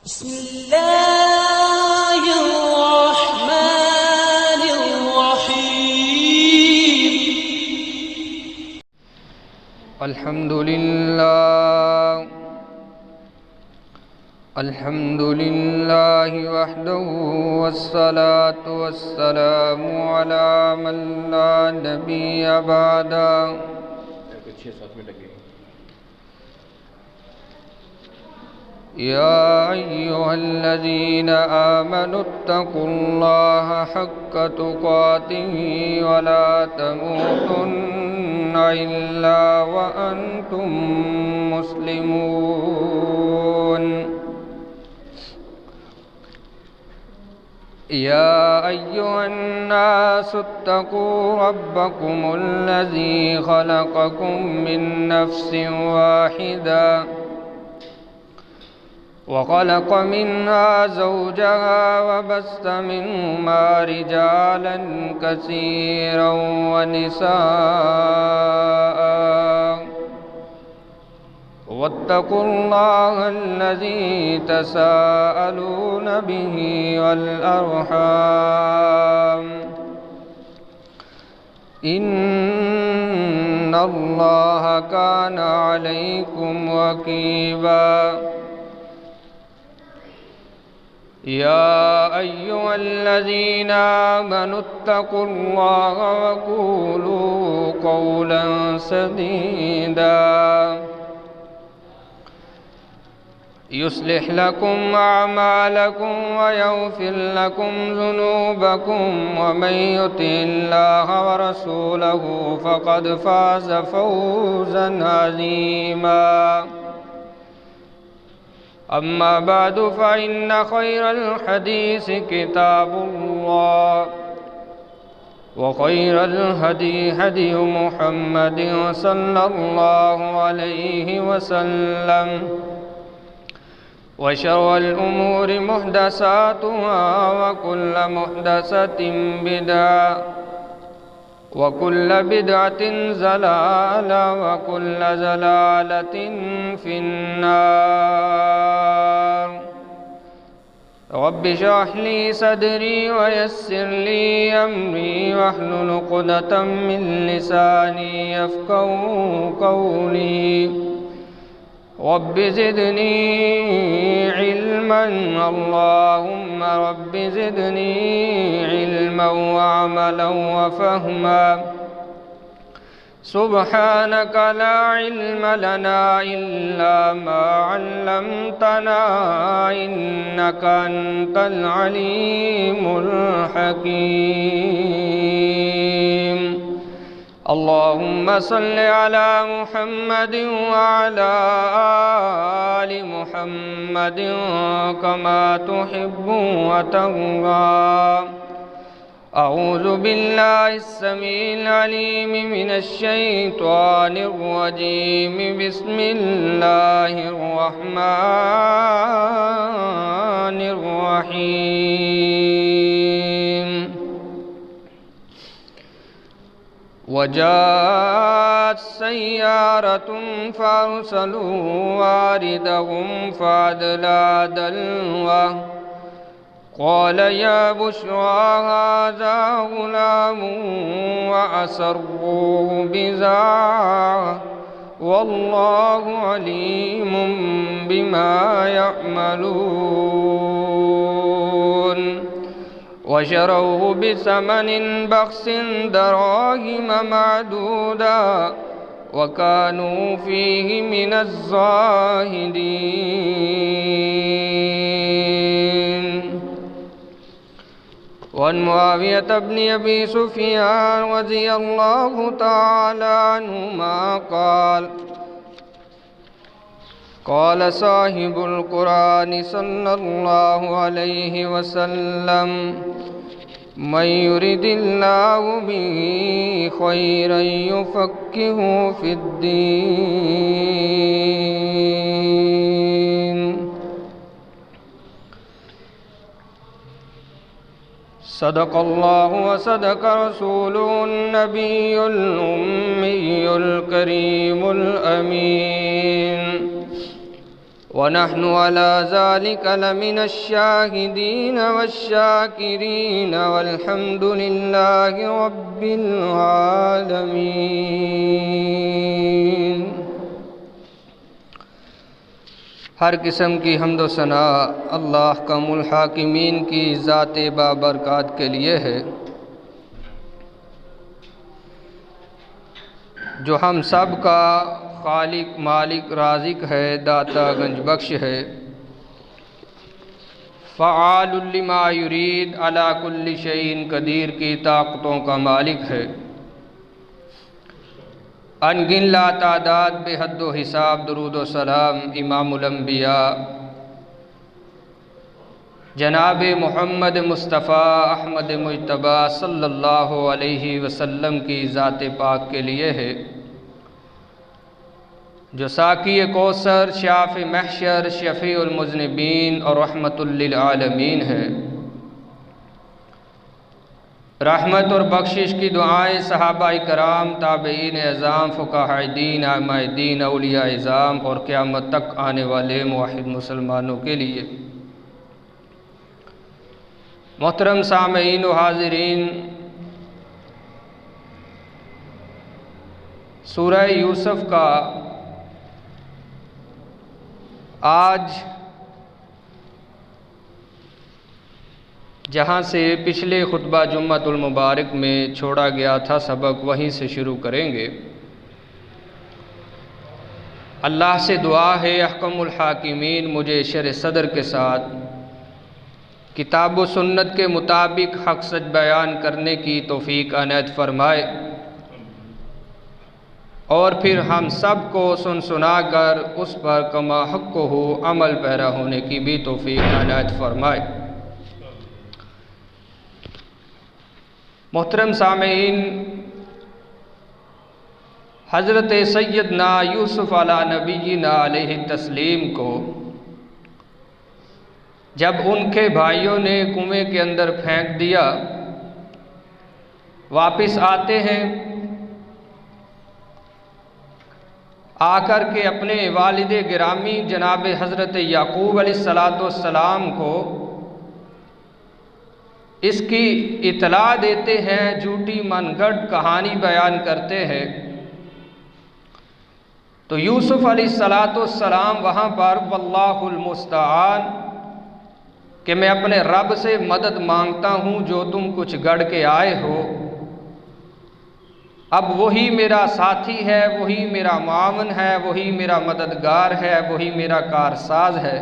بسم الله الرحمن الرحيم. الحمد لله وحده والصلاة والسلام على من لا نبي بعده. يا أيها الذين آمنوا اتقوا الله حق تقاته ولا تموتن إلا وأنتم مسلمون. يا أيها الناس اتقوا ربكم الذي خلقكم من نفس واحدة وخلق منها زوجها وبث منهما رجالا كثيرا ونساء، واتقوا الله الذي تساءلون به والأرحام، إن الله كان عليكم رقيبا. يا أيها الذين آمنوا اتقوا الله وقولوا قولا سديدا يصلح لكم أعمالكم ويغفر لكم ذنوبكم، ومن يطع الله ورسوله فقد فاز فوزا عظيما. أما بعد، فإن خير الحديث كتاب الله، وخير الهدي هدي محمد صلى الله عليه وسلم، وشر الأمور محدثاتها، وكل محدثة بدعة، وكل بدعة ضلالة، وكل ضلالة في النار. رب اشرح لي صدري ويسر لي أمري واحلل عقدة من لساني يفقهوا قولي. رب زدني علما، اللهم رب زدني علما وعملا وفهما. سبحانك لا علم لنا إلا ما علمتنا، إنك أنت العليم الحكيم. اللهم صل على محمد وعلى آل محمد كما تحب وترضى. أعوذ بالله السميع العليم من الشيطان الرجيم. بسم الله الرحمن الرحيم. وجاءت سيارة فأرسلوا واردهم فأدلى دلوه، قال يا بشرى هذا غلام، وأسروه بضاعة، والله عليم بما يعملون. وشروه بثمن بخس دراهم معدودا، وكانوا فيه من الزاهدين. وعن معاوية بن أبي سفيان رضي الله تعالى عنهما قال: قال صاحب القرآن صلى الله عليه وسلم: من يرد الله به خيرا يفقهه في الدين. صدق الله وصدق رسوله النبي الأمي الكريم الأمين. ونحن على ذلك لمن الشاهدين والشاكرين والحمد لله رب العالمين۔ ہر قسم کی حمد و ثنا اللہ احکم الحاکمین کی ذات بابرکات کے لیے ہے، جو ہم سب کا خالق مالک رازق ہے، داتا گنج بخش ہے، فعال لما یرید علی کل شیء قدیر کی طاقتوں کا مالک ہے، ان گن لا تعداد بے حد و حساب درود و سلام امام الانبیاء جناب محمد مصطفیٰ احمد مجتبی صلی اللہ علیہ وسلم کی ذات پاک کے لیے ہے، جو ساقی کوثر، شافع محشر، شفیع المذنبین اور رحمت للعالمین ہے۔ رحمت اور بخشش کی دعائیں صحابہ کرام، تابعین اعظام، فقہاء دین، ائمہ دین، اولیاء اعظام اور قیامت تک آنے والے موحد مسلمانوں کے لیے۔ محترم سامعین و حاضرین، سورہ یوسف کا آج جہاں سے پچھلے خطبہ جمعۃ المبارک میں چھوڑا گیا تھا سبق، وہیں سے شروع کریں گے۔ اللہ سے دعا ہے احکم الحاکمین مجھے شرح صدر کے ساتھ کتاب و سنت کے مطابق حق سچ بیان کرنے کی توفیق عنایت فرمائے، اور پھر ہم سب کو سن سنا کر اس پر کما حق ہو عمل پیرا ہونے کی بھی توفیق عنایت فرمائے۔ محترم سامعین، حضرت سیدنا یوسف علی نبینا علیہ التسلیم کو جب ان کے بھائیوں نے کنویں کے اندر پھینک دیا، واپس آتے ہیں، آ کر کے اپنے والد گرامی جناب حضرت یعقوب علیہ السلام کو اس کی اطلاع دیتے ہیں، جھوٹی من گھڑت کہانی بیان کرتے ہیں، تو یوسف علیہ السلام وہاں پر واللہ المستعان کہ میں اپنے رب سے مدد مانگتا ہوں، جو تم کچھ گڑھ کے آئے ہو، اب وہی میرا ساتھی ہے، وہی میرا معاون ہے، وہی میرا مددگار ہے، وہی میرا کارساز ہے،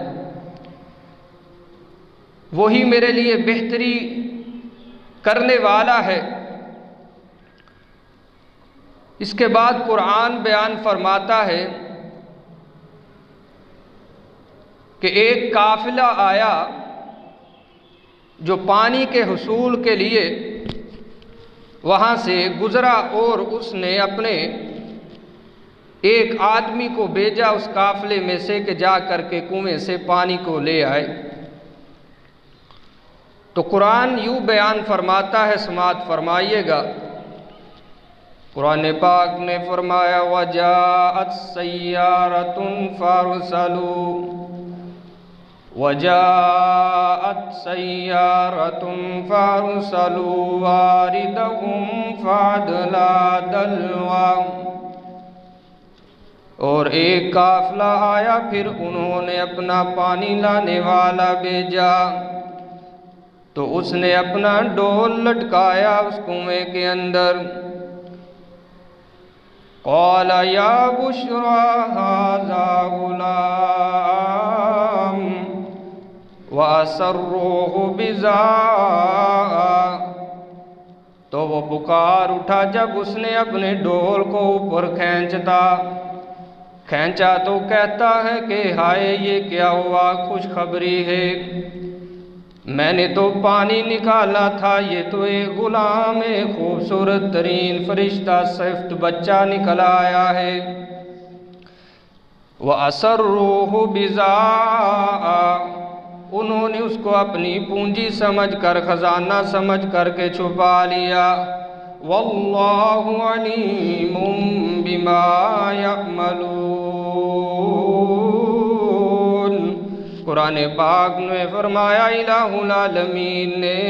وہی میرے لیے بہتری کرنے والا ہے۔ اس کے بعد قرآن بیان فرماتا ہے کہ ایک قافلہ آیا جو پانی کے حصول کے لیے وہاں سے گزرا، اور اس نے اپنے ایک آدمی کو بھیجا اس قافلے میں سے کہ جا کر کے کنویں سے پانی کو لے آئے۔ تو قرآن یوں بیان فرماتا ہے، سماعت فرمائیے گا۔ قرآن پاک نے فرمایا وَجَاءَتْ سَيَّارَةٌ فَأَرْسَلُوا وَجَاءَتْ سَيَّارَةٌ فَأَرْسَلُوا وَارِدَهُمْ فَأَدْلَىٰ دَلْوَهُ، اور ایک قافلہ آیا، پھر انہوں نے اپنا پانی لانے والا بھیجا، تو اس نے اپنا ڈول لٹکایا اس کنویں کے اندر۔ قال یا بشرا ھذا غلام واسروہ بضاعۃ، تو وہ پکار اٹھا جب اس نے اپنے ڈول کو اوپر کھینچا تو کہتا ہے کہ ہائے یہ کیا ہوا، خوشخبری ہے، میں نے تو پانی نکالا تھا، یہ تو ایک غلام خوبصورت ترین فرشتہ صفت بچہ نکل آیا ہے۔ وَأَسَرُّوهُ بِضَاعَةٍ، انہوں نے اس کو اپنی پونجی سمجھ کر، خزانہ سمجھ کر کے چھپا لیا۔ وَاللَّهُ عَلِيمٌ بِمَا يَعْمَلُونَ، قرآن پاک میں فرمایا الہ العالمین نے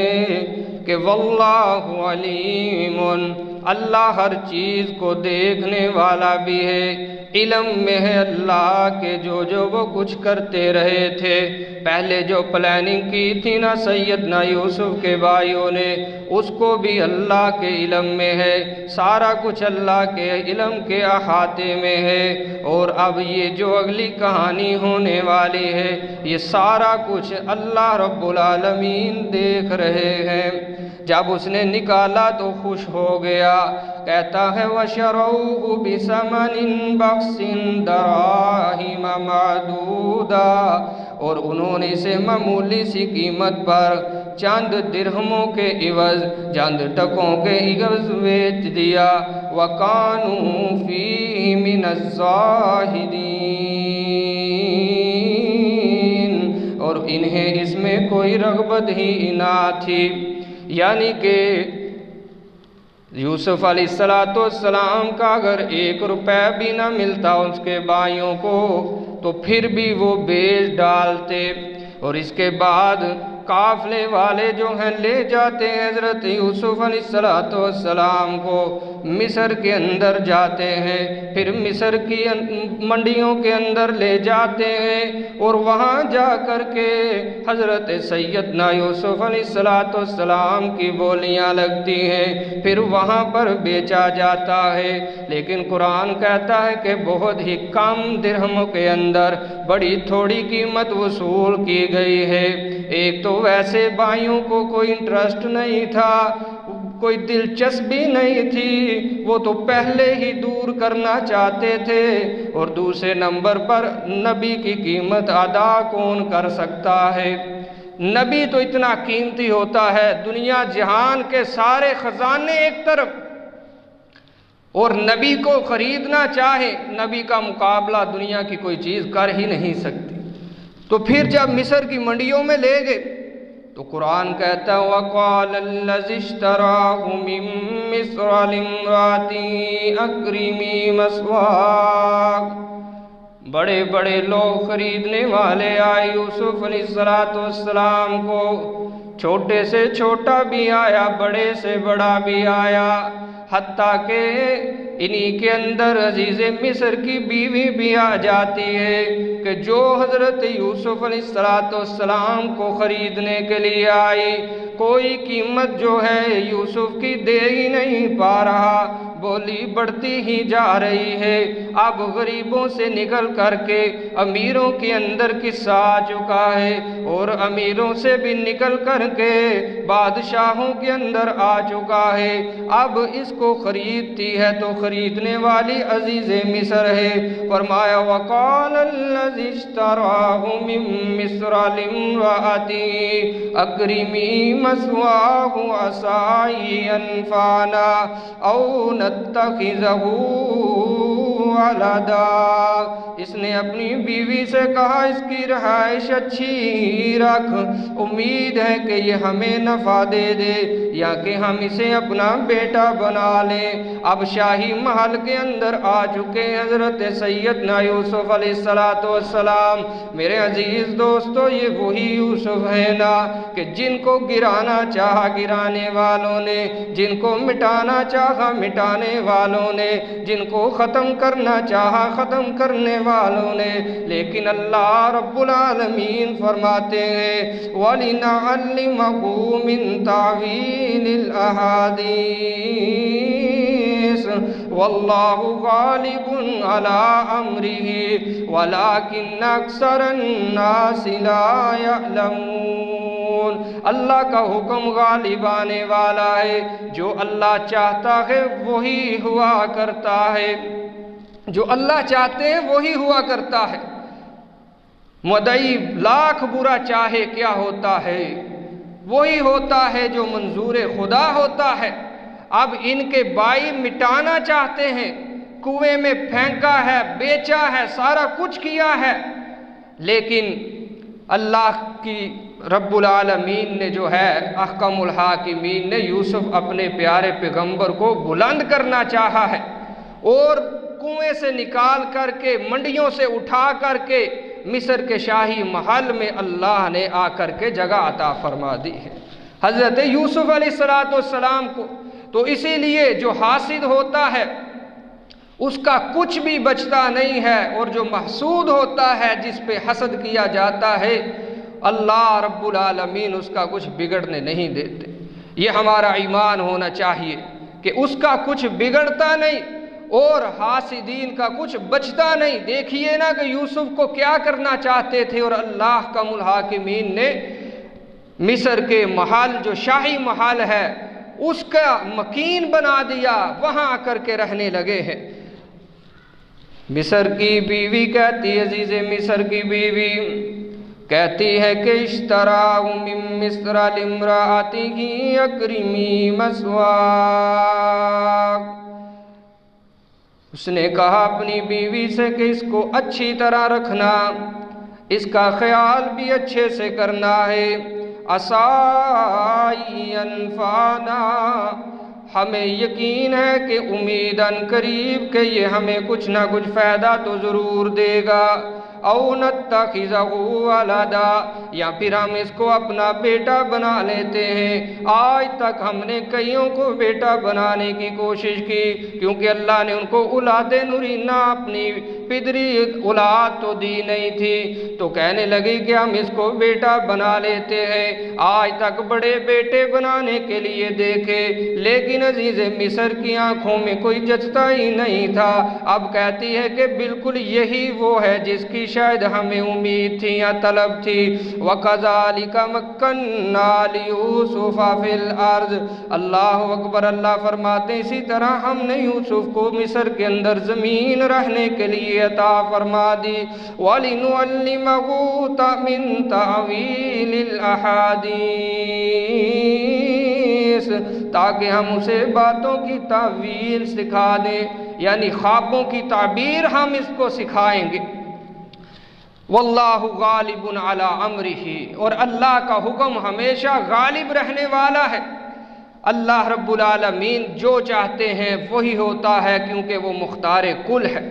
کہ واللہ علیم، اللہ ہر چیز کو دیکھنے والا بھی ہے، علم میں ہے اللہ کے جو وہ کچھ کرتے رہے تھے۔ پہلے جو پلاننگ کی تھی نا سیدنا یوسف کے بھائیوں نے، اس کو بھی اللہ کے علم میں ہے، سارا کچھ اللہ کے علم کے احاطے میں ہے۔ اور اب یہ جو اگلی کہانی ہونے والی ہے، یہ سارا کچھ اللہ رب العالمین دیکھ رہے ہیں۔ جب اس نے نکالا تو خوش ہو گیا، کہتا ہے وَشَرَوْهُ بِثَمَنٍ بَخْسٍ دَرَاهِمَ مَعْدُودَةٍ، اور انہوں نے اسے معمولی سی قیمت پر چند درہموں کے عوض، چند ٹکوں کے عوض بیچ دیا۔ وَكَانُوا فِيهِ مِنَ الزَّاهِدِينَ، اور انہیں اس میں کوئی رغبت ہی نہ تھی۔ یعنی کہ یوسف علیہ السلام کا اگر 1 روپے بھی نہ ملتا اس کے بھائیوں کو تو پھر بھی وہ بیچ ڈالتے۔ اور اس کے بعد قافلے والے جو ہیں لے جاتے ہیں حضرت یوسف علیہ السلام کو، مصر کے اندر جاتے ہیں، پھر مصر کی منڈیوں کے اندر لے جاتے ہیں، اور وہاں جا کر کے حضرت سیدنا یوسف علیہ السلام کی بولیاں لگتی ہیں، پھر وہاں پر بیچا جاتا ہے۔ لیکن قرآن کہتا ہے کہ بہت ہی کم درہموں کے اندر بڑی تھوڑی قیمت وصول کی گئی ہے۔ ایک تو ویسے بھائیوں کو کوئی انٹرسٹ نہیں تھا، کوئی دلچسپی نہیں تھی، وہ تو پہلے ہی دور کرنا چاہتے تھے، اور دوسرے نمبر پر نبی کی قیمت ادا کون کر سکتا ہے؟ نبی تو اتنا قیمتی ہوتا ہے، دنیا جہان کے سارے خزانے ایک طرف، اور نبی کو خریدنا چاہے، نبی کا مقابلہ دنیا کی کوئی چیز کر ہی نہیں سکتی۔ تو پھر جب مصر کی منڈیوں میں لے گئے تو قرآن کہتا ہے وَقَالَ الَّذِي اشْتَرَاهُ مِن مِّصْرَ لِامْرَأَتِهِ أَكْرِمِي مَثْوَاهُ، بڑے بڑے لوگ خریدنے والے آئے یوسف علیہ السلام کو، چھوٹے سے چھوٹا بھی آیا، بڑے سے بڑا بھی آیا، حتیٰ کہ انہی کے اندر عزیز مصر کی بیوی بھی آ جاتی ہے کہ جو حضرت یوسف علیہ السلام کو خریدنے کے لیے آئی، کوئی قیمت جو ہے یوسف کی دے ہی نہیں پا رہا، بولی بڑھتی ہی جا رہی ہے۔ اب غریبوں سے نکل کر کے امیروں کے اندر قصہ آ چکا ہے، اور امیروں سے بھی نکل کر کے بادشاہوں کے اندر آ چکا ہے۔ اب اس کو خریدتی ہے تو خریدنے والی عزیز مصر ہے۔ فرمایا وَقَالَ الَّذِي اشْتَرَاهُ مِن مِّصْرَ لِامْرَأَتِهِ أَكْرِمِي مَثْوَاهُ عَسَىٰ أَن يَنفَعَنَا أَوْ نَتَّخِذَهُ وَلَدًا، اس نے اپنی بیوی سے کہا اس کی رہائش اچھی رکھ، امید ہے کہ یہ ہمیں نفع دے دے یا کہ ہم اسے اپنا بیٹا بنا لیں۔ اب شاہی محل کے اندر آ چکے حضرت سیدنا یوسف علیہ السلام۔ میرے عزیز دوستو، یہ وہی یوسف ہے نا کہ جن کو گرانا چاہا گرانے والوں نے، جن کو مٹانا چاہا مٹانے والوں نے، جن کو ختم کرنا چاہا ختم کرنے والوں نے، لیکن اللہ رب العالمین فرماتے ہیں وَلِنَعَلِّمَهُ مِن تَعْوِيلِ الْأَحَادِيثِ وَاللَّهُ غَالِبٌ عَلَىٰ أَمْرِهِ وَلَٰكِنَّ أَكْثَرَ النَّاسِ لَا يَعْلَمُونَ۔ اللہ کا حکم غالب آنے والا ہے، جو اللہ چاہتا ہے وہی ہوا کرتا ہے، جو اللہ چاہتے ہیں وہی ہوا کرتا ہے۔ مدعی لاکھ برا چاہے کیا ہوتا ہے، وہی ہوتا ہے جو منظور خدا ہوتا ہے۔ اب ان کے بھائی مٹانا چاہتے ہیں، کنویں میں پھینکا ہے، بیچا ہے، سارا کچھ کیا ہے، لیکن اللہ کی رب العالمین نے جو ہے احکم الحاکمین نے یوسف اپنے پیارے پیغمبر کو بلند کرنا چاہا ہے، اور کنویں سے نکال کر کے منڈیوں سے اٹھا کر کے مصر کے شاہی محل میں اللہ نے آ کر کے جگہ عطا فرما دی ہے حضرت یوسف علیہ السلام کو۔ تو اسی لیے جو حاسد ہوتا ہے اس کا کچھ بھی بچتا نہیں ہے، اور جو محسود ہوتا ہے، جس پہ حسد کیا جاتا ہے، اللہ رب العالمین اس کا کچھ بگڑنے نہیں دیتے۔ یہ ہمارا ایمان ہونا چاہیے کہ اس کا کچھ بگڑتا نہیں اور حاسدین کا کچھ بچتا نہیں۔ دیکھیے نا کہ یوسف کو کیا کرنا چاہتے تھے، اور اللہ کا الحاکمین نے مصر کے محل جو شاہی محل ہے اس کا مکین بنا دیا، وہاں آ کر کے رہنے لگے ہیں۔ مصر کی بیوی کہتی ہے، عزیز مصر کی بیوی کہتی ہے کہ اشتراہ من مصر لامرأتہ اکرمی مثواہ، اس نے کہا اپنی بیوی سے کہ اس کو اچھی طرح رکھنا، اس کا خیال بھی اچھے سے کرنا ہے۔ عَسَىٰ يَنفَعُنَا، ہمیں یقین ہے کہ امیداً قریب کہ یہ ہمیں کچھ نہ کچھ فائدہ تو ضرور دے گا، اَوْ نَتَّخِذَهُ وَلَدًا، یا پھر ہم اس کو اپنا بیٹا بنا لیتے ہیں۔ آج تک ہم نے کئیوں کو بیٹا بنانے کی کوشش کی، کیونکہ اللہ نے ان کو اولاد نرینہ اپنی پدری اولاد تو دی نہیں تھی، تو کہنے لگی کہ ہم اس کو بیٹا بنا لیتے ہیں۔ آج تک بڑے بیٹے بنانے کے لیے دیکھے، لیکن عزیز مصر کی آنکھوں میں کوئی جچتا ہی نہیں تھا۔ اب کہتی ہے کہ بالکل یہی وہ ہے جس کی شاید ہمیں امید تھی یا طلب تھی۔ وَكَذَلِكَ مَكَّنَّا لِيُوسُفَ فِي الْأَرْضِ، اللہ اکبر، اللہ فرماتے ہیں اسی طرح ہم نے یوسف کو مصر کے اندر زمین رہنے کے لیے عطا فرما دی۔ وَلِنُعَلِّمَهُ مِن تَأْوِيلِ الْأَحَادِيثِ، تاکہ ہم اسے باتوں کی تعویل سکھا دیں، یعنی خوابوں کی تعبیر ہم اس کو سکھائیں گے۔ واللہ غالب علی امرہ، اور اللہ کا حکم ہمیشہ غالب رہنے والا ہے۔ اللہ رب العالمین جو چاہتے ہیں وہی ہوتا ہے، کیونکہ وہ مختار کل ہے۔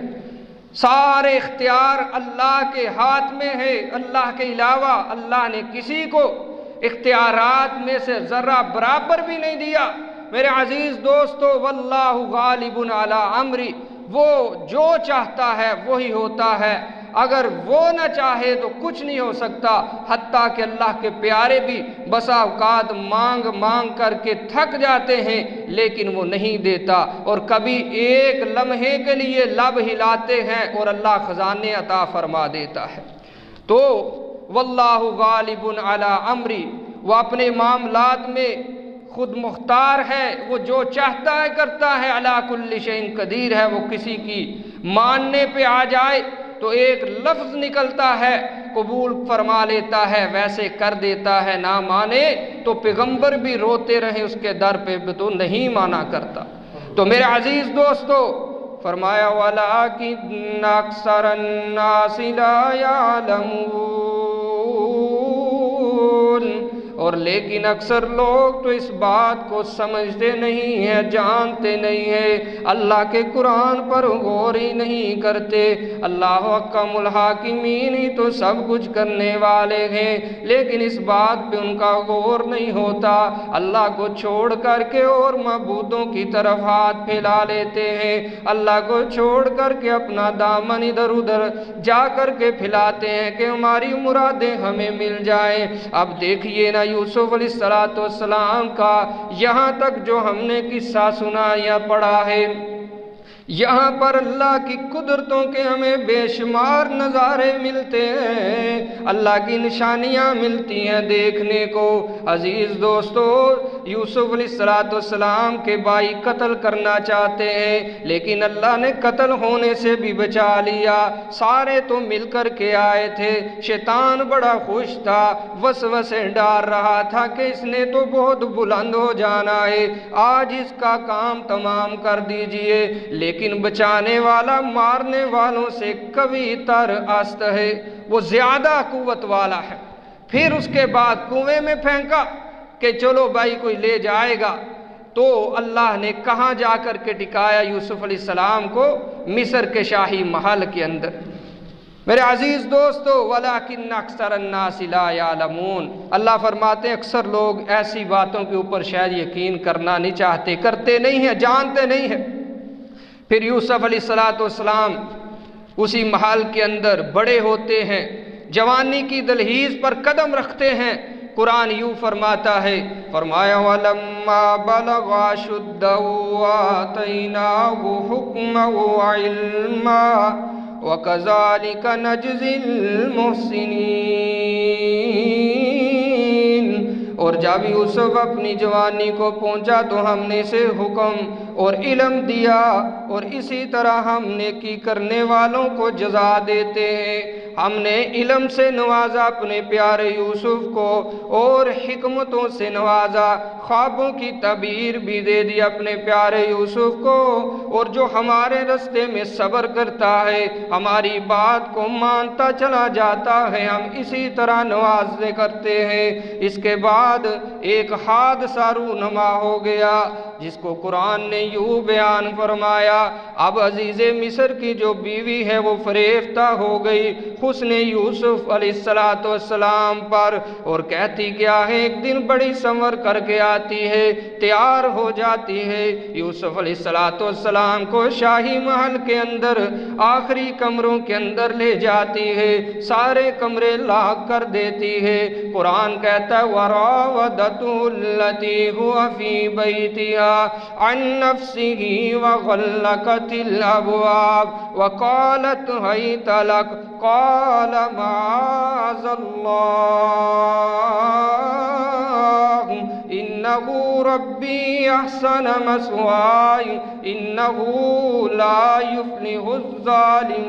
سارے اختیار اللہ کے ہاتھ میں ہے، اللہ کے علاوہ اللہ نے کسی کو اختیارات میں سے ذرہ برابر بھی نہیں دیا۔ میرے عزیز دوستو، واللہ غالب علی امرہ، وہ جو چاہتا ہے وہی ہوتا ہے، اگر وہ نہ چاہے تو کچھ نہیں ہو سکتا۔ حتیٰ کہ اللہ کے پیارے بھی بسا اوقات مانگ مانگ کر کے تھک جاتے ہیں، لیکن وہ نہیں دیتا، اور کبھی ایک لمحے کے لیے لب ہلاتے ہیں اور اللہ خزانے عطا فرما دیتا ہے۔ تو واللہ غالب علی امرہ، وہ اپنے معاملات میں خود مختار ہے، وہ جو چاہتا ہے کرتا ہے، علی کل شیء قدیر ہے۔ وہ کسی کی ماننے پہ آ جائے تو ایک لفظ نکلتا ہے قبول فرما لیتا ہے، ویسے کر دیتا ہے، نہ مانے تو پیغمبر بھی روتے رہے اس کے در پہ تو نہیں مانا کرتا۔ تو میرے عزیز دوستو، فرمایا وَلَٰكِنَّ أَكْثَرَ النَّاسِ لَا يَعْلَمُونَ، اور لیکن اکثر لوگ تو اس بات کو سمجھتے نہیں ہیں، جانتے نہیں ہیں، اللہ کے قرآن پر غور ہی نہیں کرتے۔ اللہ احکم الحاکمین ہی تو سب کچھ کرنے والے ہیں، لیکن اس بات پہ ان کا غور نہیں ہوتا، اللہ کو چھوڑ کر کے اور معبودوں کی طرف ہاتھ پھیلا لیتے ہیں، اللہ کو چھوڑ کر کے اپنا دامن ادھر ادھر جا کر کے پھیلاتے ہیں کہ ہماری مرادیں ہمیں مل جائیں۔ اب دیکھیے نا یوسف علیہ السلام کا یہاں تک جو ہم نے قصہ سنا یا پڑھا ہے، یہاں پر اللہ کی قدرتوں کے ہمیں بے شمار نظارے ملتے ہیں، اللہ کی نشانیاں ملتی ہیں دیکھنے کو۔ عزیز دوستو، یوسف علیہ السلام کے بھائی قتل کرنا چاہتے ہیں، لیکن اللہ نے قتل ہونے سے بھی بچا لیا۔ سارے تو مل کر کے آئے تھے، شیطان بڑا خوش تھا، وسوسے ڈال رہا تھا کہ اس نے تو بہت بلند ہو جانا ہے، آج اس کا کام تمام کر دیجئے، لیکن بچانے والا مارنے والوں سے کبھی تر است ہے، وہ زیادہ قوت والا ہے۔ پھر اس کے بعد کنویں میں پھینکا کہ چلو بھائی کوئی لے جائے گا، تو اللہ نے کہاں جا کر کے ٹکایا یوسف علیہ السلام کو؟ مصر کے شاہی محل کے اندر۔ میرے عزیز دوستو وَلَٰكِنَّ أَكْثَرَ النَّاسِ لَا يَعْلَمُونَ، اللہ فرماتے ہیں اکثر لوگ ایسی باتوں کے اوپر شاید یقین کرنا نہیں چاہتے، کرتے نہیں ہیں، جانتے نہیں ہیں۔ پھر یوسف علیہ السلام اسی محل کے اندر بڑے ہوتے ہیں، جوانی کی دلہیز پر قدم رکھتے ہیں۔ قرآن یوں فرماتا ہے، فرمایا وَلَمَّا بَلَغَ أَشُدَّهُ وَآتَيْنَاهُ حُكْمًا وَعِلْمًا وَكَذَلِكَ نَجْزِي الْمُحْسِنِينَ۔ اور جب یوسف اپنی جوانی کو پہنچا تو ہم نے اسے حکم اور علم دیا، اور اسی طرح ہم نیکی کرنے والوں کو جزا دیتے ہیں۔ ہم نے علم سے نوازا اپنے پیارے یوسف کو، اور حکمتوں سے نوازا، خوابوں کی تعبیر بھی دے دی اپنے پیارے یوسف کو۔ اور جو ہمارے رستے میں صبر کرتا ہے، ہماری بات کو مانتا چلا جاتا ہے، ہم اسی طرح نوازے کرتے ہیں۔ اس کے بعد ایک حادثہ رونما ہو گیا جس کو قرآن نے یوں بیان فرمایا، اب عزیز مصر کی جو بیوی ہے وہ فریفتہ ہو گئی حسن یوسف علیہ السلام پر، اور کہتی کیا ہے، ایک دن بڑی سنور کر کے آتی ہے، تیار ہو جاتی ہے، یوسف علیہ السلام کو شاہی محل کے اندر آخری کمروں کے اندر لے جاتی ہے، سارے کمرے لاک کر دیتی ہے۔ قرآن کہتا ہے وَرَاوَدَتْهُ الَّتِي هُوَ فِي بَيْتِهَا عَن نَفْسِهِ وَغَلَّقَتِ الْأَبْوَابَ وَقَالَتْ هَيْتَ لَكَ قَالَ مَعَاذَ اللَّهِ إِنَّهُ رَبِّي أَحْسَنَ مَثْوَايَ إِنَّهُ لَا يُفْلِحُ الظَّالِمُونَ۔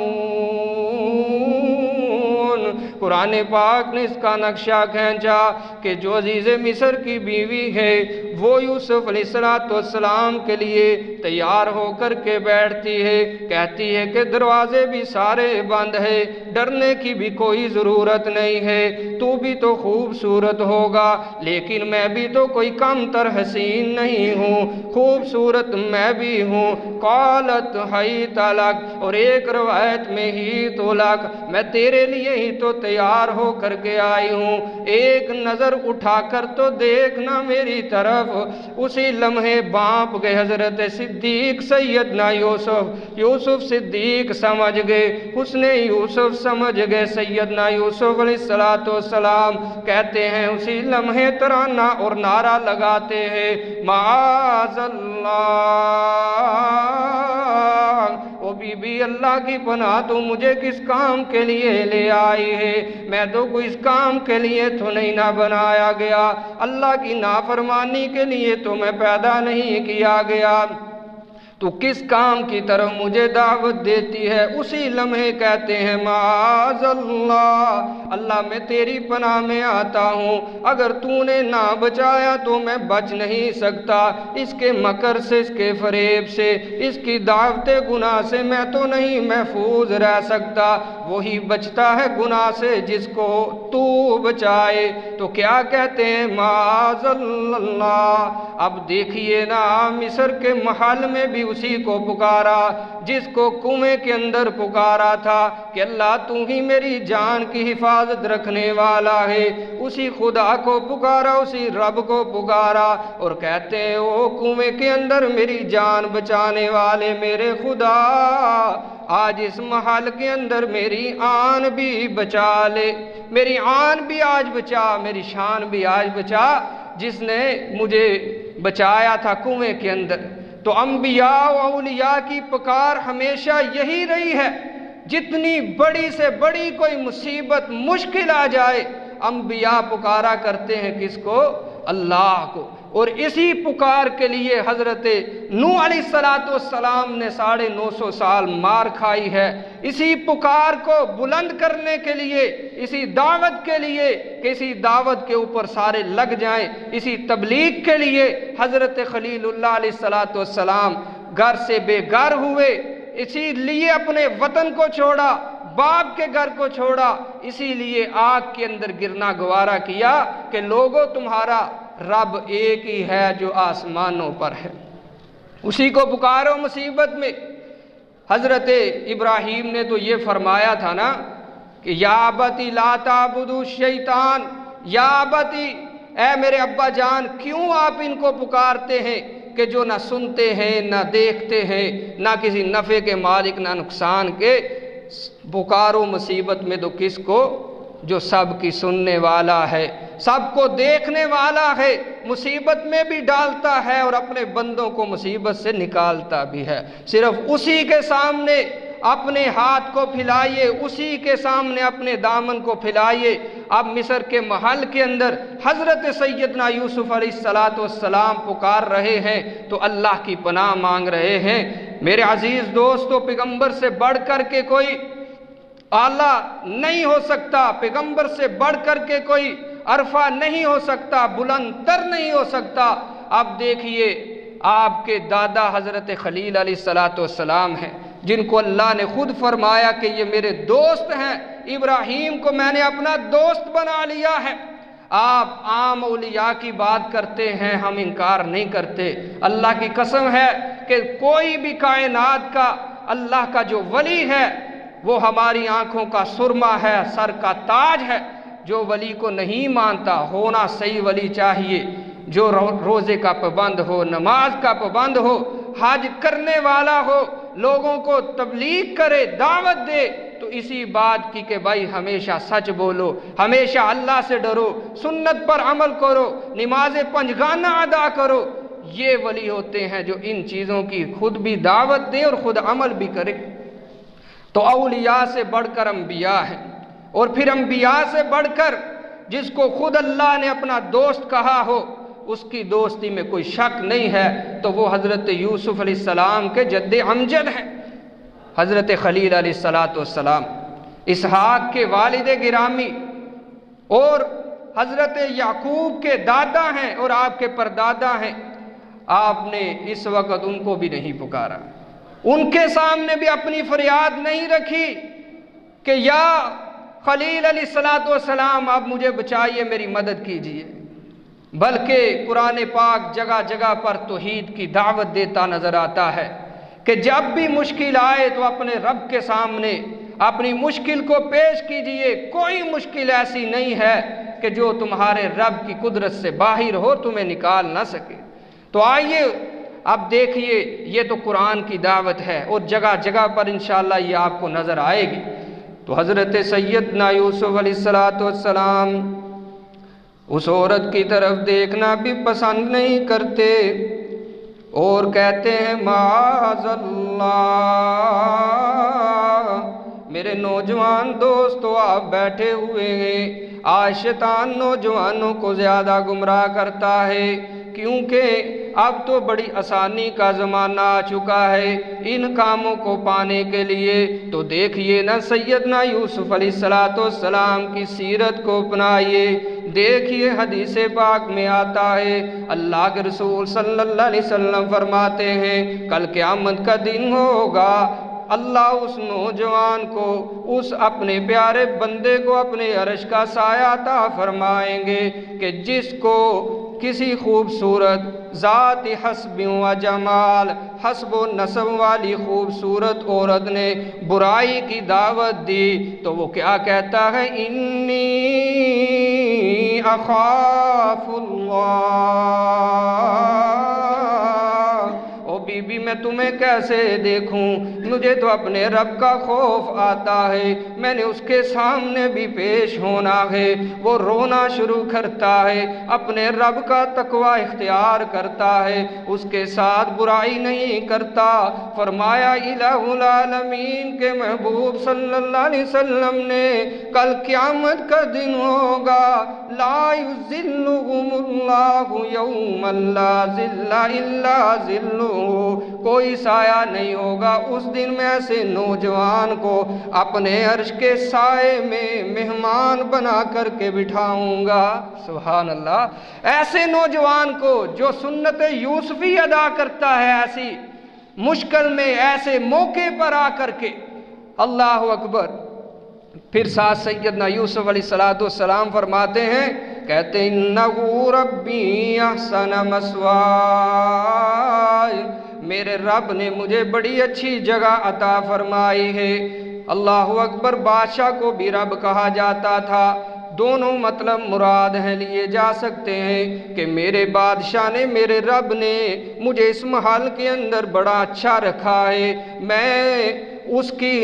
قرآن پاک نے اس کا نقشہ کھینچا کہ جو عزیز مصر کی بیوی ہے وہ یوسف علیہ السلام کے لیے تیار ہو کر کے بیٹھتی ہے، کہتی ہے کہ دروازے بھی سارے بند ہیں، ڈرنے کی بھی کوئی ضرورت نہیں ہے، تو بھی تو خوبصورت ہوگا، لیکن میں بھی تو کوئی کم تر حسین نہیں ہوں، خوبصورت میں بھی ہوں۔ قالت حیت لک، اور ایک روایت میں ہی تو لک، میں تیرے لیے ہی تو تیار ہو کر کے آئی ہوں، ایک نظر اٹھا کر تو دیکھنا میری طرف۔ اسی لمحے بانپ گئے حضرت صدیق سیدنا یوسف صدیق سمجھ گئے، حسن یوسف سمجھ گئے سیدنا یوسف علیہ السلام، کہتے ہیں اسی لمحے ترانہ اور نعرہ لگاتے ہیں معاذ اللہ، او بی بی اللہ کی پناہ، تو مجھے کس کام کے لیے لے آئی ہے؟ میں تو کوئی اس کام کے لیے تو نہیں نہ بنایا گیا، اللہ کی نافرمانی کے لیے تو میں پیدا نہیں کیا گیا، تو کس کام کی طرف مجھے دعوت دیتی ہے؟ اسی لمحے کہتے ہیں معاذ اللہ، اللہ میں تیری پناہ میں آتا ہوں، اگر تو نے نہ بچایا تو میں بچ نہیں سکتا، اس کے مکر سے، اس کے فریب سے، اس کی دعوت گناہ سے میں تو نہیں محفوظ رہ سکتا، وہی بچتا ہے گناہ سے جس کو تو بچائے۔ تو کیا کہتے ہیں معاذ اللہ۔ اب دیکھیے نا، مصر کے محل میں بھی اسی کو پکارا جس کو کنویں کے اندر پکارا تھا کہ اللہ تو ہی میری جان کی حفاظت رکھنے والا ہے، اسی خدا کو پکارا، اسی رب کو پکارا، اور کہتے ہیں او کنویں کے اندر میری جان بچانے والے میرے خدا، آج اس محل کے اندر میری آن بھی بچا لے، میری آن بھی آج بچا، میری شان بھی آج بچا، جس نے مجھے بچایا تھا کنویں کے اندر۔ تو انبیاء و اولیاء کی پکار ہمیشہ یہی رہی ہے، جتنی بڑی سے بڑی کوئی مصیبت مشکل آ جائے، انبیاء پکارا کرتے ہیں کس کو؟ اللہ کو۔ اور اسی پکار کے لیے حضرت نوح علیہ السلام نے 950 سال مار کھائی ہے، اسی پکار کو بلند کرنے کے لیے، اسی دعوت کے لیے کہ اسی دعوت کے اوپر سارے لگ جائیں، اسی تبلیغ کے لیے حضرت خلیل اللہ علیہ السلام گھر سے بے گھر ہوئے، اسی لیے اپنے وطن کو چھوڑا، باپ کے گھر کو چھوڑا، اسی لیے آگ کے اندر گرنا گوارا کیا کہ لوگوں تمہارا رب ایک ہی ہے جو آسمانوں پر ہے، اسی کو پکارو مصیبت میں۔ حضرت ابراہیم نے تو یہ فرمایا تھا نا کہ یا ابتی لا تعبدوا الشیطان، یا ابتی، اے میرے ابا جان کیوں آپ ان کو پکارتے ہیں کہ جو نہ سنتے ہیں نہ دیکھتے ہیں، نہ کسی نفع کے مالک نہ نقصان کے؟ پکارو مصیبت میں تو کس کو؟ جو سب کی سننے والا ہے، سب کو دیکھنے والا ہے، مصیبت میں بھی ڈالتا ہے اور اپنے بندوں کو مصیبت سے نکالتا بھی ہے۔ صرف اسی کے سامنے اپنے ہاتھ کو پھیلائیے، اسی کے سامنے اپنے دامن کو پھیلائیے۔ اب مصر کے محل کے اندر حضرت سیدنا یوسف علیہ السلام پکار رہے ہیں تو اللہ کی پناہ مانگ رہے ہیں۔ میرے عزیز دوستو، پیغمبر سے بڑھ کر کے کوئی اعلیٰ نہیں ہو سکتا، پیغمبر سے بڑھ کر کے کوئی عرفہ نہیں ہو سکتا، بلند تر نہیں ہو سکتا۔ اب دیکھیے آپ کے دادا حضرت خلیل علیہ السلام ہیں، جن کو اللہ نے خود فرمایا کہ یہ میرے دوست ہیں، ابراہیم کو میں نے اپنا دوست بنا لیا ہے۔ آپ عام اولیاء کی بات کرتے ہیں، ہم انکار نہیں کرتے۔ اللہ کی قسم ہے کہ کوئی بھی کائنات کا اللہ کا جو ولی ہے وہ ہماری آنکھوں کا سرما ہے، سر کا تاج ہے۔ جو ولی کو نہیں مانتا، ہونا صحیح ولی چاہیے جو روزے کا پابند ہو، نماز کا پابند ہو، حج کرنے والا ہو، لوگوں کو تبلیغ کرے، دعوت دے، تو اسی بات کی کہ بھائی ہمیشہ سچ بولو، ہمیشہ اللہ سے ڈرو، سنت پر عمل کرو، نماز پنجگانہ ادا کرو۔ یہ ولی ہوتے ہیں جو ان چیزوں کی خود بھی دعوت دے اور خود عمل بھی کرے۔ تو اولیاء سے بڑھ کر انبیاء ہیں، اور پھر انبیاء سے بڑھ کر جس کو خود اللہ نے اپنا دوست کہا ہو، اس کی دوستی میں کوئی شک نہیں ہے، تو وہ حضرت یوسف علیہ السلام کے جد امجد ہیں، حضرت خلیل علیہ السلام، اسحاق کے والد گرامی، اور حضرت یعقوب کے دادا ہیں اور آپ کے پردادا ہیں۔ آپ نے اس وقت ان کو بھی نہیں پکارا، ان کے سامنے بھی اپنی فریاد نہیں رکھی کہ یا خلیل علیہ السلام آپ مجھے بچائیے، میری مدد کیجیے، بلکہ قرآن پاک جگہ جگہ پر توحید کی دعوت دیتا نظر آتا ہے کہ جب بھی مشکل آئے تو اپنے رب کے سامنے اپنی مشکل کو پیش کیجیے۔ کوئی مشکل ایسی نہیں ہے کہ جو تمہارے رب کی قدرت سے باہر ہو، تمہیں نکال نہ سکے۔ تو آئیے اب دیکھیے، یہ تو قرآن کی دعوت ہے اور جگہ جگہ پر انشاءاللہ یہ آپ کو نظر آئے گی۔ تو حضرت سیدنا یوسف علیہ السلام اس عورت کی طرف دیکھنا بھی پسند نہیں کرتے اور کہتے ہیں معاذ اللہ، میرے نوجوان دوستو آپ بیٹھے ہوئے ہیں۔ آج شیطان نوجوانوں کو زیادہ گمراہ کرتا ہے، کیونکہ اب تو بڑی آسانی کا زمانہ آ چکا ہے ان کاموں کو پانے کے لیے۔ تو دیکھیے نا سیدنا یوسف علیہ السلام کی سیرت کو اپنائیے۔ دیکھیے حدیث پاک میں آتا ہے، اللہ کے رسول صلی اللہ علیہ وسلم فرماتے ہیں کل قیامت کا دن ہوگا، اللہ اس نوجوان کو، اس اپنے پیارے بندے کو اپنے عرش کا سایہ عطا فرمائیں گے کہ جس کو کسی خوبصورت ذات حسب و جمال، حسب و نسب والی خوبصورت عورت نے برائی کی دعوت دی تو وہ کیا کہتا ہے؟ انی اخاف اللہ، او بی بی میں تمہیں کیسے دیکھوں، مجھے تو اپنے رب کا خوف آتا ہے، میں نے اس کے سامنے بھی پیش ہونا ہے۔ وہ رونا شروع کرتا ہے، اپنے رب کا تقوی اختیار کرتا ہے، اس کے ساتھ برائی نہیں کرتا۔ فرمایا الہ العالمین کے محبوب صلی اللہ علیہ وسلم نے کل قیامت کا دن ہوگا، لا یذلہم اللہ یوم لا ذل الا ذلہ، کوئی سایہ نہیں ہوگا اس دن میں ایسے نوجوان کو اپنے عرش کے سائے میں مہمان بنا کر کے بٹھاؤں گا۔ سبحان اللہ، ایسے نوجوان کو جو سنت یوسفی ادا کرتا ہے، ایسی مشکل میں ایسے موقع پر آ کر کے، اللہ اکبر۔ پھر ساتھ سیدنا یوسف علیہ السلام فرماتے ہیں، کہتے ہیں انہو ربی احسن مثوایا، میرے رب نے مجھے بڑی اچھی جگہ عطا فرمائی ہے، اللہ اکبر بادشاہ کو بھی رب کہا جاتا تھا۔ دونوں مطلب مراد ہیں لیے جا سکتے ہیں کہ میرے بادشاہ نے، میرے رب نے مجھے اس محل کے اندر بڑا اچھا رکھا ہے، میں اس کی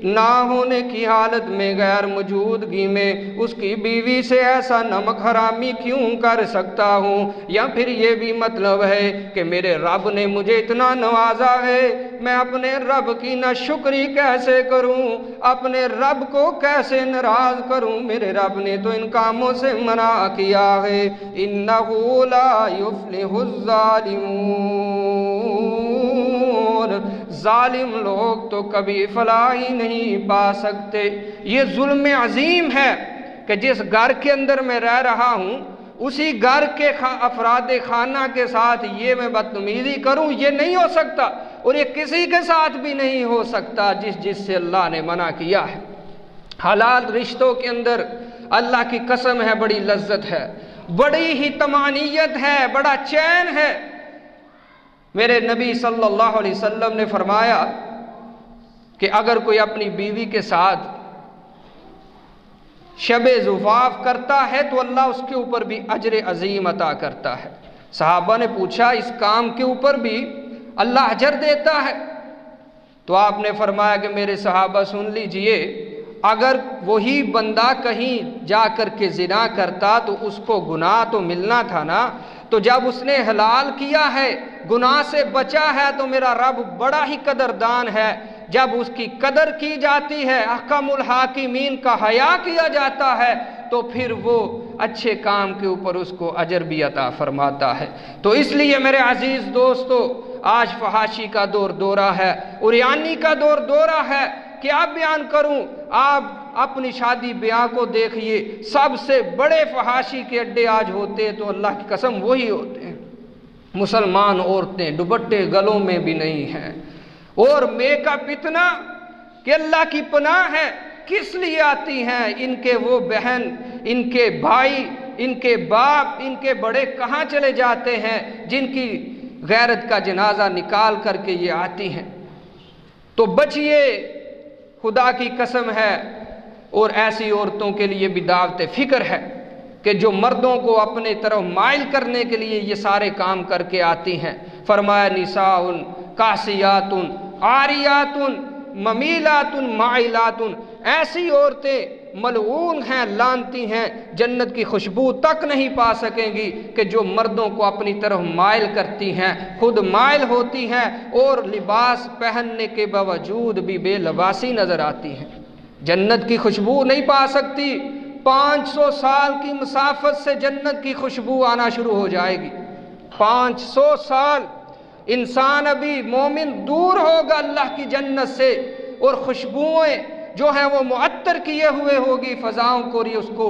نہ ہونے کی حالت میں، غیر موجودگی میں اس کی بیوی سے ایسا نمک حرامی کیوں کر سکتا ہوں؟ یا پھر یہ بھی مطلب ہے کہ میرے رب نے مجھے اتنا نوازا ہے، میں اپنے رب کی ناشکری کیسے کروں، اپنے رب کو کیسے ناراض کروں؟ میرے رب نے تو ان کاموں سے منع کیا ہے۔ اِنَّهُ لَا يُفْلِحُ الظَّالِمُونَ، ظالم لوگ تو کبھی فلاح ہی نہیں پا سکتے۔ یہ ظلم عظیم ہے کہ جس گھر کے اندر میں رہ رہا ہوں اسی گھر کے افراد خانہ کے ساتھ یہ میں بدتمیزی کروں، یہ نہیں ہو سکتا، اور یہ کسی کے ساتھ بھی نہیں ہو سکتا جس سے اللہ نے منع کیا ہے۔ حلال رشتوں کے اندر اللہ کی قسم ہے بڑی لذت ہے، بڑی ہی طمانینت ہے، بڑا چین ہے۔ میرے نبی صلی اللہ علیہ وسلم نے فرمایا کہ اگر کوئی اپنی بیوی کے ساتھ شب زفاف کرتا ہے تو اللہ اس کے اوپر بھی اجر عظیم عطا کرتا ہے۔ صحابہ نے پوچھا اس کام کے اوپر بھی اللہ اجر دیتا ہے؟ تو آپ نے فرمایا کہ میرے صحابہ سن لیجئے، اگر وہی بندہ کہیں جا کر کے زنا کرتا تو اس کو گناہ تو ملنا تھا نا، تو جب اس نے حلال کیا ہے، گناہ سے بچا ہے، تو میرا رب بڑا ہی قدردان ہے۔ جب اس کی قدر کی جاتی ہے، احکم الحاکمین کا حیا کیا جاتا ہے، تو پھر وہ اچھے کام کے اوپر اس کو اجر بھی عطا فرماتا ہے۔ تو اس لیے میرے عزیز دوستو، آج فحاشی کا دور دورہ ہے، عریانی کا دور دورہ ہے۔ کیا بیان کروں؟ آپ اپنی شادی بیاہ کو دیکھیے، سب سے بڑے فحاشی کے اڈے آج ہوتے تو اللہ کی قسم وہی ہوتے ہیں۔ مسلمان عورتیں دوپٹے گلوں میں بھی نہیں ہیں، اور میک اپ اتنا کہ اللہ کی پناہ ہے۔ کس لیے آتی ہیں؟ ان کے وہ بہن، ان کے بھائی، ان کے باپ، ان کے بڑے کہاں چلے جاتے ہیں جن کی غیرت کا جنازہ نکال کر کے یہ آتی ہیں؟ تو بچئے، خدا کی قسم ہے۔ اور ایسی عورتوں کے لیے بھی دعوت فکر ہے کہ جو مردوں کو اپنے طرف مائل کرنے کے لیے یہ سارے کام کر کے آتی ہیں۔ فرمایا نساء کاسیات عاریات ممیلات مائلات، ایسی عورتیں ملعون ہیں، لعنتی ہیں، جنت کی خوشبو تک نہیں پا سکیں گی کہ جو مردوں کو اپنی طرف مائل کرتی ہیں، خود مائل ہوتی ہیں اور لباس پہننے کے باوجود بھی بے لباسی نظر آتی ہیں، جنت کی خوشبو نہیں پا سکتی۔ 500 سال کی مسافت سے جنت کی خوشبو آنا شروع ہو جائے گی۔ 500 سال انسان ابھی مومن دور ہوگا اللہ کی جنت سے، اور خوشبوئیں جو ہیں وہ معطر کیے ہوئے ہوگی فضاؤں کو، اس کو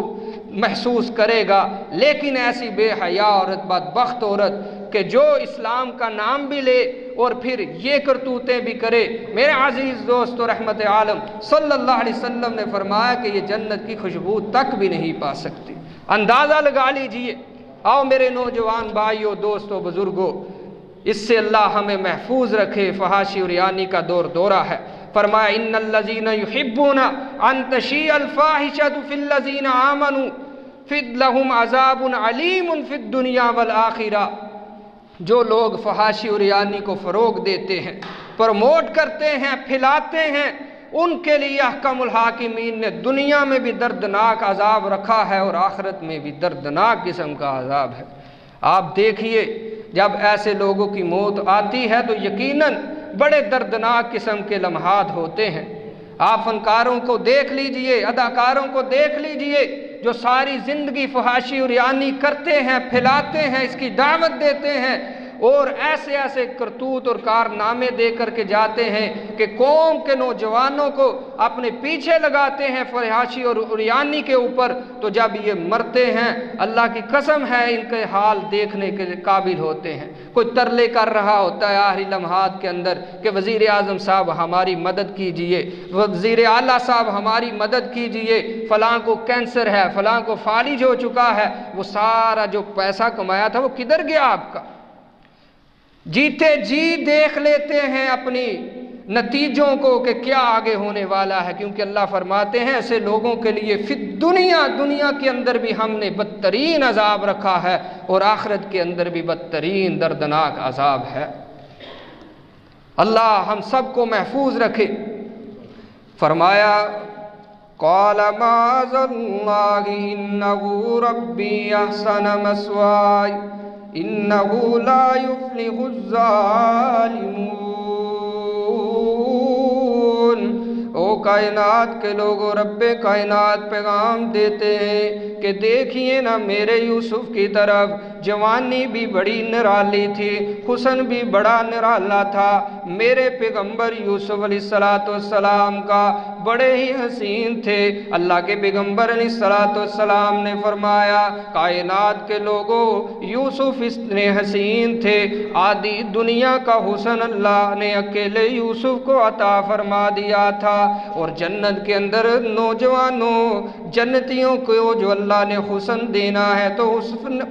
محسوس کرے گا۔ لیکن ایسی بے حیا عورت، بدبخت عورت کہ جو اسلام کا نام بھی لے اور پھر یہ کرتوتیں بھی کرے۔ میرے عزیز دوست و رحمت عالم صلی اللہ علیہ وسلم نے فرمایا کہ یہ جنت کی خوشبو تک بھی نہیں پا سکتی۔ اندازہ لگا لیجئے۔ آؤ میرے نوجوان بھائیوں، دوستوں، بزرگوں، اس سے اللہ ہمیں محفوظ رکھے۔ فحاشی اور عریانی کا دور دورہ ہے۔ فرمایا ان الذین یحبون ان تشیع الفاحشۃ فی الذین آمنوا لہم عذاب علیم فی الدنیا والآخرہ۔ جو لوگ فحاشی اور عریانی کو فروغ دیتے ہیں، پروموٹ کرتے ہیں، پھیلاتے ہیں، ان کے لیے احکم الحاکمین نے دنیا میں بھی دردناک عذاب رکھا ہے اور آخرت میں بھی دردناک قسم کا عذاب ہے۔ آپ دیکھیے، جب ایسے لوگوں کی موت آتی ہے تو یقیناً بڑے دردناک قسم کے لمحات ہوتے ہیں۔ آپ فنکاروں کو دیکھ لیجئے، اداکاروں کو دیکھ لیجئے، جو ساری زندگی فحاشی اور عریانی کرتے ہیں، پھیلاتے ہیں، اس کی دعوت دیتے ہیں، اور ایسے ایسے کرتوت اور کارنامے دے کر کے جاتے ہیں کہ قوم کے نوجوانوں کو اپنے پیچھے لگاتے ہیں فحاشی اور عریانی کے اوپر۔ تو جب یہ مرتے ہیں، اللہ کی قسم ہے ان کے حال دیکھنے کے قابل ہوتے ہیں۔ کوئی ترلے کر رہا ہوتا ہے آخری لمحات کے اندر کہ وزیر اعظم صاحب ہماری مدد کیجئے، وزیر اعلیٰ صاحب ہماری مدد کیجئے، فلاں کو کینسر ہے، فلاں کو فالج ہو چکا ہے۔ وہ سارا جو پیسہ کمایا تھا وہ کدھر گیا آپ کا؟ جیتے جی دیکھ لیتے ہیں اپنی نتیجوں کو کہ کیا آگے ہونے والا ہے، کیونکہ اللہ فرماتے ہیں ایسے لوگوں کے لیے فی دنیا کے اندر بھی ہم نے بدترین عذاب رکھا ہے اور آخرت کے اندر بھی بدترین دردناک عذاب ہے۔ اللہ ہم سب کو محفوظ رکھے۔ فرمایا قال معاذ اللہ انہ ربی احسن مثواي انہ لا یفلح الظالمون۔ او کائنات کے لوگوں، رب کائنات پیغام دیتے ہیں کہ دیکھیے نا میرے یوسف کی طرف، جوانی بھی بڑی نرالی تھی، حسن بھی بڑا نرالا تھا، میرے پیغمبر یوسف علیہ السلام کا بڑے ہی حسین تھے۔ اللہ کے پیغمبر علیہ السلام نے فرمایا کائنات کے لوگوں یوسف اتنے حسین تھے، آدھی دنیا کا حسن اللہ نے اکیلے یوسف کو عطا فرما دیا تھا، اور جنت کے اندر نوجوانوں جنتیوں کو جو اللہ نے حسن دینا ہے تو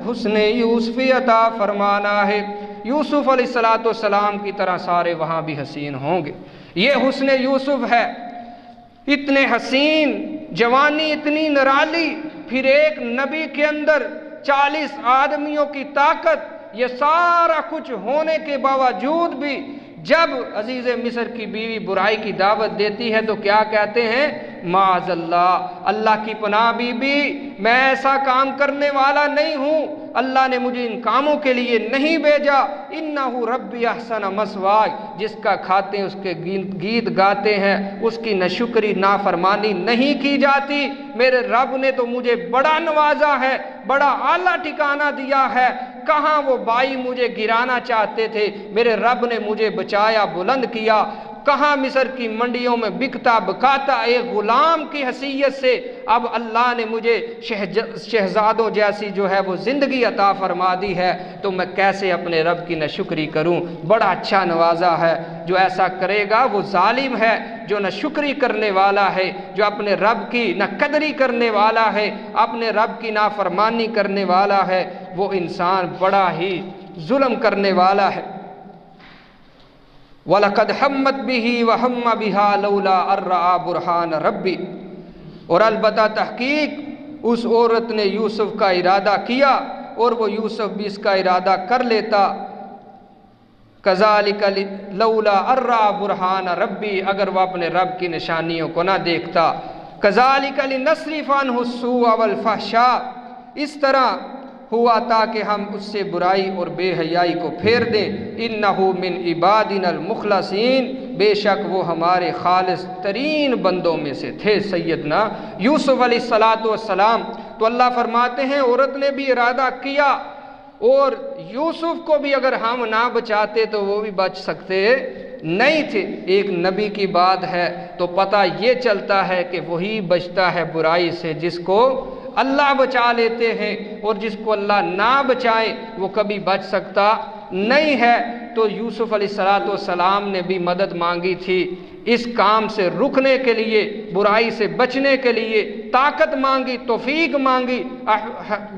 حسن یوسفی عطا فرمانا ہے۔ یوسف علیہ السلام کی طرح سارے وہاں بھی حسین ہوں گے۔ یہ حسن یوسف ہے، اتنے حسین، جوانی اتنی نرالی، پھر ایک نبی کے اندر 40 آدمیوں کی طاقت، یہ سارا کچھ ہونے کے باوجود بھی جب عزیز مصر کی بیوی برائی کی دعوت دیتی ہے تو کیا کہتے ہیں؟ معاذ اللہ، اللہ کی پناہ بی بی، میں ایسا کام کرنے والا نہیں ہوں، اللہ نے مجھے ان کاموں کے لیے نہیں بھیجا۔ انہ ربی احسن مثواي، جس کا کھاتے ہیں اس کے گیت گاتے ہیں، اس کی ناشکری نافرمانی نہیں کی جاتی۔ میرے رب نے تو مجھے بڑا نوازا ہے، بڑا اعلیٰ ٹھکانہ دیا ہے۔ کہاں وہ بائی مجھے گرانا چاہتے تھے، میرے رب نے مجھے بچایا، بلند کیا۔ کہاں مصر کی منڈیوں میں بکتا بکاتا ایک غلام کی حیثیت سے اب اللہ نے مجھے شہزادوں جیسی جو ہے وہ زندگی عطا فرما دی ہے، تو میں کیسے اپنے رب کی ناشکری کروں؟ بڑا اچھا نوازا ہے۔ جو ایسا کرے گا وہ ظالم ہے، جو نہ شکری کرنے والا ہے، جو اپنے رب کی نہ قدری کرنے والا ہے، اپنے رب کی نافرمانی کرنے والا ہے، وہ انسان بڑا ہی ظلم کرنے والا ہے۔ وَلَقَدْ حَمَّتْ بِهِ وَهَمَّ بِهَا لَوْلَا أَن رَّأَىٰ بُرْهَانَ رَبِّهِ، اور البتہ تحقیق اس عورت نے یوسف کا ارادہ کیا اور وہ یوسف بھی اس کا ارادہ کر لیتا۔ كَذَلِكَ لَوْلَا أَن رَّأَىٰ بُرْهَانَ رَبِّهِ، اگر وہ اپنے رب کی نشانیوں کو نہ دیکھتا۔ كَذَلِكَ لِنَصْرِفَ عَنْهُ السُّوءَ وَالْفَحْشَاءَ، اس طرح ہوا تاکہ ہم اس سے برائی اور بے حیائی کو پھیر دیں۔ انہ من عبادنا المخلصین، بے شک وہ ہمارے خالص ترین بندوں میں سے تھے سیدنا یوسف علیہ السلام۔ تو اللہ فرماتے ہیں عورت نے بھی ارادہ کیا، اور یوسف کو بھی اگر ہم نہ بچاتے تو وہ بھی بچ سکتے نہیں تھے۔ ایک نبی کی بات ہے تو پتہ یہ چلتا ہے کہ وہی بچتا ہے برائی سے جس کو اللہ بچا لیتے ہیں، اور جس کو اللہ نہ بچائے وہ کبھی بچ سکتا نہیں ہے۔ تو یوسف علیہ السلام نے بھی مدد مانگی تھی اس کام سے رکنے کے لیے، برائی سے بچنے کے لیے، طاقت مانگی، توفیق مانگی۔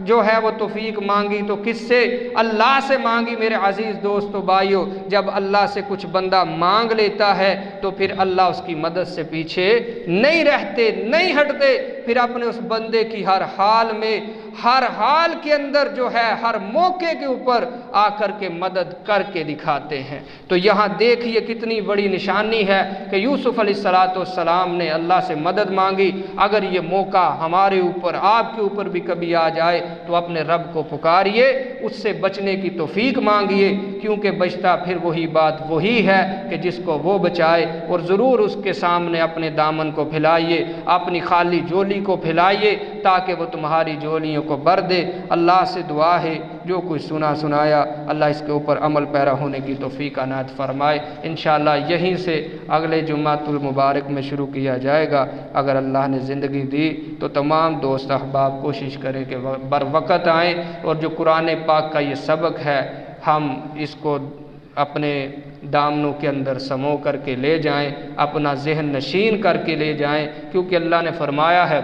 جو ہے وہ توفیق مانگی تو کس سے؟ اللہ سے مانگی۔ میرے عزیز دوستو بھائیو، جب اللہ سے کچھ بندہ مانگ لیتا ہے تو پھر اللہ اس کی مدد سے پیچھے نہیں رہتے، نہیں ہٹتے، پھر اپنے اس بندے کی ہر حال میں، ہر حال کے اندر جو ہے ہر موقع کے اوپر آ کر کے مدد کر کے دکھاتے ہیں۔ تو یہاں دیکھیے کتنی بڑی نشانی ہے کہ یوسف علیہ السلام نے اللہ سے مدد مانگی۔ اگر یہ موقع ہمارے اوپر، آپ کے اوپر بھی کبھی آ جائے تو اپنے رب کو پکاریے، اس سے بچنے کی توفیق مانگیے، کیونکہ بچتا پھر وہی بات وہی ہے کہ جس کو وہ بچائے۔ اور ضرور اس کے سامنے اپنے دامن کو پھیلائیے، اپنی خالی جولی کو پھیلائیے تاکہ وہ تمہاری جولیوں کو بھر دے۔ اللہ سے دعا ہے جو کچھ سنایا اللہ اس کے اوپر عمل پیرا ہونے کی توفیق عنایت فرمائے۔ انشاءاللہ یہیں سے اگلے جمعہ المبارک میں شروع کیا جائے گا۔ اگر اللہ نے زندگی دی تو تمام دوست احباب کوشش کریں کہ بر وقت آئیں، اور جو قرآن پاک کا یہ سبق ہے ہم اس کو اپنے دامنوں کے اندر سمو کر کے لے جائیں، اپنا ذہن نشین کر کے لے جائیں، کیونکہ اللہ نے فرمایا ہے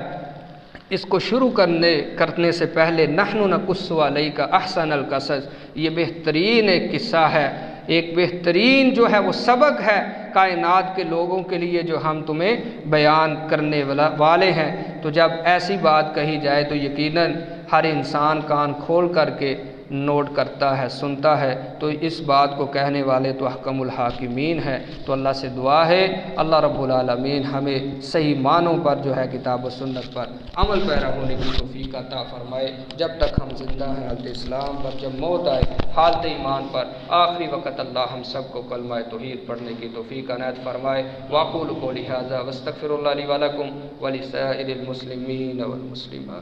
اس کو شروع کرنے سے پہلے نحن نقص علیک احسن القصص، یہ بہترین ایک قصہ ہے، ایک بہترین جو ہے وہ سبق ہے کائنات کے لوگوں کے لیے جو ہم تمہیں بیان کرنے والے ہیں۔ تو جب ایسی بات کہی جائے تو یقیناً ہر انسان کان کھول کر کے نوٹ کرتا ہے، سنتا ہے، تو اس بات کو کہنے والے تو احکم الحاکمین ہے۔ تو اللہ سے دعا ہے اللہ رب العالمین ہمیں صحیح معنوں پر جو ہے کتاب و سنت پر عمل پیرا ہونے کی توفیق عطا فرمائے۔ جب تک ہم زندہ ہیں حالت اسلام پر، جب موت آئے حالت ایمان پر، آخری وقت اللہ ہم سب کو کلمہ توحید پڑھنے کی توفیق عنایت فرمائے۔ واقول قولی ھذا واستغفر اللہ لی ولکم ولسائر المسلمین والمسلمات۔